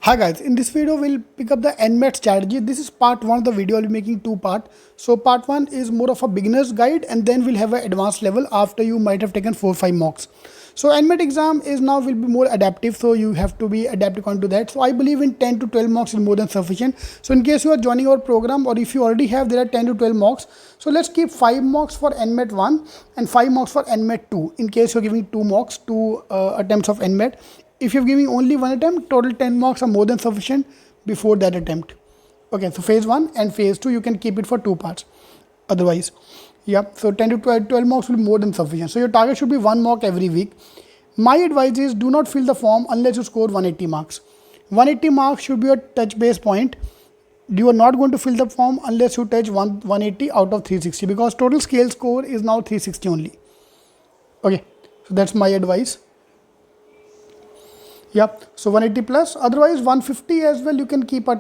Hi guys, in this video we'll pick up the NMAT strategy. This is part 1 of the video. I'll be making two parts. So part 1 is more of a beginner's guide and then we'll have an advanced level after you might have taken 4-5 mocks. So NMAT exam is now will be more adaptive, so you have to be adaptive onto that. So I believe in 10 to 12 mocks is more than sufficient. So in case you are joining our program or if you already have, there are 10 to 12 mocks. So let's keep 5 mocks for NMAT 1 and 5 mocks for NMAT 2 in case you're giving 2 mocks, 2 attempts of NMAT. If you're giving only one attempt, total 10 marks are more than sufficient before that attempt. Okay, so phase 1 and phase 2, you can keep it for 2 parts. Otherwise, yeah, so 10 to 12 marks will be more than sufficient. So your target should be 1 mock every week. My advice is do not fill the form unless you score 180 marks. 180 marks should be your touch base point. You are not going to fill the form unless you touch 180 out of 360 because total scale score is now 360 only. Okay, so that's my advice. Yeah, so 180 plus, otherwise 150 as well. You can keep a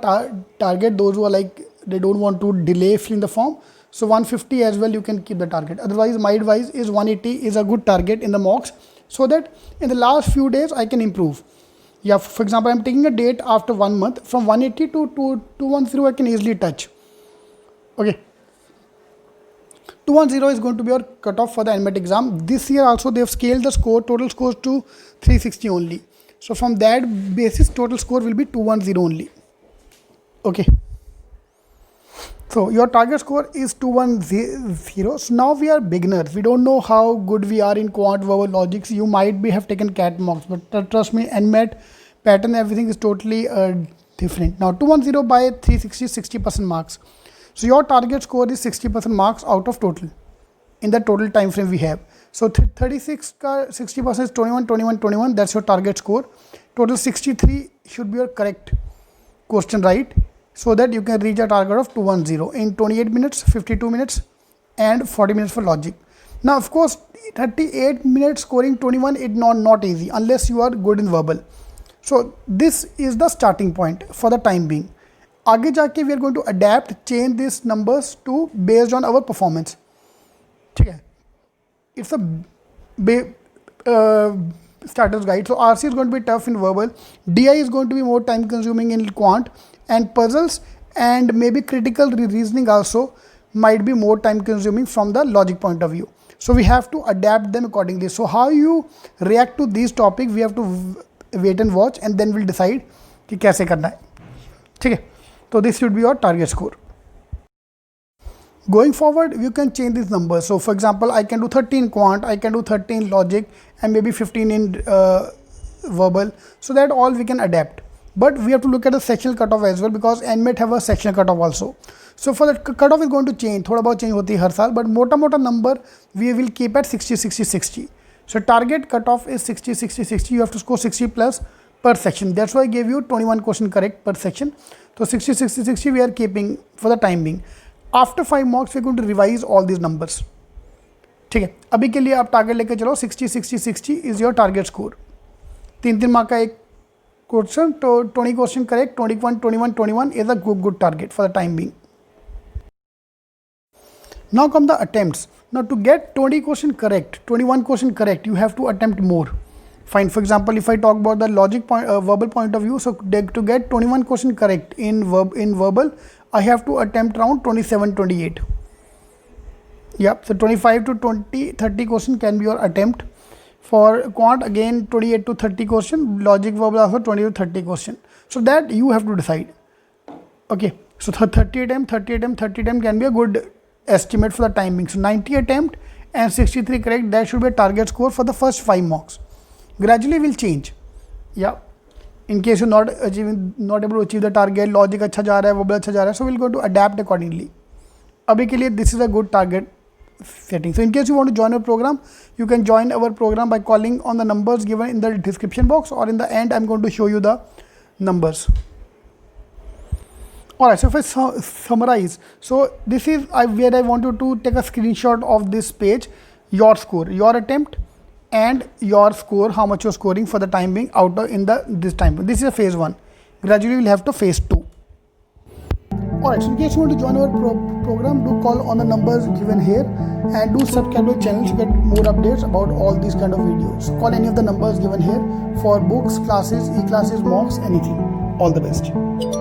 target. Those who are like they don't want to delay filling the form, so 150 as well you can keep the target. Otherwise my advice is 180 is a good target in the mocks, so that in the last few days I can improve. Yeah, for example, I'm taking a date after 1 month. From 180 to 210 I can easily touch. Okay, 210 is going to be your cutoff for the NMAT exam. This year also they have scaled the score, total scores to 360 only. So from that basis, total score will be 210 only. Okay. So your target score is 210. So now we are beginners. We don't know how good we are in quant, verbal, logics. You might be have taken CAT mocks, but trust me, NMAT pattern, everything is totally different. Now 210 by 360, 60% marks. So your target score is 60% marks out of total in the total time frame we have. So 36 ka 60% is 21, 21, 21. That's your target score. Total 63 should be your correct question right, so that you can reach a target of 210 in 28 minutes, 52 minutes and 40 minutes for logic. Now of course 38 minutes scoring 21 is not easy unless you are good in verbal. So this is the starting point for the time being. आगे जाके we are going to adapt, change these numbers to based on our performance. ठीक है, it's a starter's guide. So RC is going to be tough in verbal, DI is going to be more time consuming in quant, and puzzles and maybe critical reasoning also might be more time consuming from the logic point of view. So we have to adapt them accordingly. So how you react to these topics, we have to wait and watch, and then we'll decide कि कैसे करना है. ठीक है, so this should be your target score. Going forward, you can change these numbers. So for example, I can do 13 quant, I can do 13 logic, and maybe 15 in verbal. So that all we can adapt. But we have to look at the sectional cutoff as well, because NMAT have a sectional cutoff also. So for that cutoff is going to change. थोड़ा बहुत change होती है हर साल, but मोटा number we will keep at 60, 60, 60. So target cutoff is 60, 60, 60. You have to score 60 plus per section. That's why I gave you 21 question correct per section. So 60, 60, 60 we are keeping for the time being. After 5 mocks we are going to revise all these numbers. ठीक है, अभी के लिए आप target लेके चलो 60, 60, 60 is your target score. 3 mark का एक क्वेश्चन, तो 20 question correct, 21, 21, 21 is a good target for the time being. Now come the attempts. Now to get 20 question correct, 21 question correct, you have to attempt more. Fine. For example, if I talk about the logic point, verbal point of view, so to get 21 question correct in verbal, I have to attempt around 27, 28. Yep. So 25 to 20, 30 question can be your attempt. For quant, again 28 to 30 question. Logic, verbal also 20 to 30 question. So that you have to decide. Okay. So 30 attempt can be a good estimate for the timing. So 90 attempt and 63 correct, that should be a target score for the first 5 mocks. Gradually will change. Yeah. In case you're not able to achieve the target, logic अच्छा जा रहा है, verbal अच्छा जा रहा है, so we'll go to adapt accordingly. अभी के लिए this is a good target setting. So in case you want to join our program, you can join our program by calling on the numbers given in the description box, or in the end I'm going to show you the numbers. Alright, so if I summarize, so this is where I want you to take a screenshot of this page, your score, your attempt, and your score, how much you're scoring for the time being out of in this time. This is a phase 1. Gradually we'll have to phase 2. Alright, so in case you want to join our program, do call on the numbers given here, and do subscribe to the channel to get more updates about all these kind of videos. Call any of the numbers given here for books, classes, e-classes, mocks, anything. All the best.